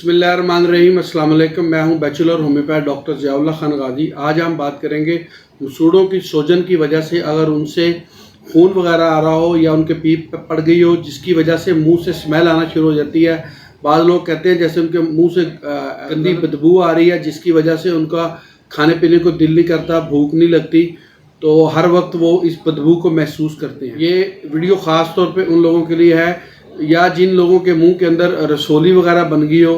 बिस्मिल्लाहिर्रहमानिर्रहीम। अस्सलाम वालेकुम। मैं हूं bachelor homeopath doctor Ziaullah Khan गाजी। आज हम बात करेंगे मसूड़ों की सूजन की वजह से अगर उनसे खून वगैरह आ रहा हो या उनके पीप पड़ गई हो, जिसकी वजह से मुंह से स्मेल आना शुरू हो जाती है। बाद लोग कहते हैं जैसे उनके मुंह से गंदी बदबू आ रही है, जिसकी वजह से उनका खाने पीने को दिल नहीं करता, भूख नहीं लगती, तो हर वक्त वो इस बदबू को महसूस करते हैं। ये वीडियो ख़ास तौर पे उन लोगों के लिए है या जिन लोगों के मुंह के अंदर रसोली वगैरह बन गई हो,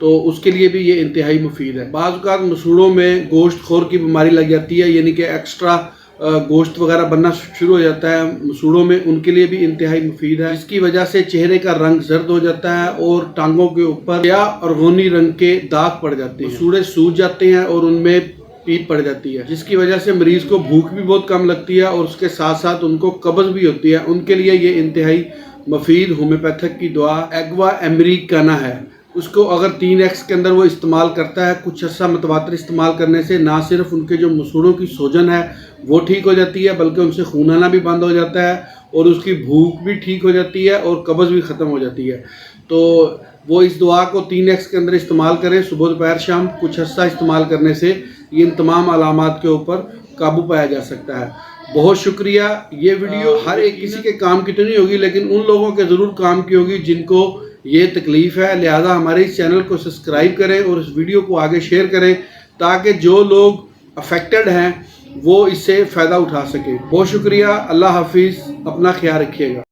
तो उसके लिए भी ये इंतहाई मुफीद है। बाज़ औक़ात मसूड़ों में गोश्त खोर की बीमारी लग जाती है, यानी कि एक्स्ट्रा गोश्त वगैरह बनना शुरू हो जाता है मसूड़ों में, उनके लिए भी इंतहाई मुफीद है। इसकी वजह से चेहरे का रंग जर्द हो जाता है और टांगों के ऊपर या अरगोनी रंग के दाग पड़ जाते हैं, मसूड़े सूज जाते हैं और उनमें पीप पड़ जाती है, जिसकी वजह से मरीज को भूख भी बहुत कम लगती है और उसके साथ साथ उनको कब्ज़ भी होती है। उनके लिए ये इंतहाई मुफीद होम्योपैथिक की दवा एग्वा अमेरिकाना है। उसको अगर 3x के अंदर वो इस्तेमाल करता है, कुछ अर्सा मतवातर इस्तेमाल करने से ना सिर्फ उनके जो मसूड़ों की सूजन है वो ठीक हो जाती है, बल्कि उनसे खून आना भी बंद हो जाता है और उसकी भूख भी ठीक हो जाती है और कब्ज़ भी ख़त्म हो जाती है। तो वो इस दवा को 3x के अंदर इस्तेमाल करें, सुबह दोपहर शाम कुछ अर्सा इस्तेमाल करने से इन तमाम अलामात के ऊपर काबू पाया जा सकता है। बहुत शुक्रिया। ये वीडियो हर एक किसी के काम की तो नहीं होगी, लेकिन उन लोगों के ज़रूर काम की होगी जिनको ये तकलीफ़ है। लिहाजा हमारे इस चैनल को सब्सक्राइब करें और इस वीडियो को आगे शेयर करें ताकि जो लोग अफेक्टेड हैं वो इससे फ़ायदा उठा सकें। बहुत शुक्रिया। अल्लाह हाफिज़। अपना ख्याल रखिएगा।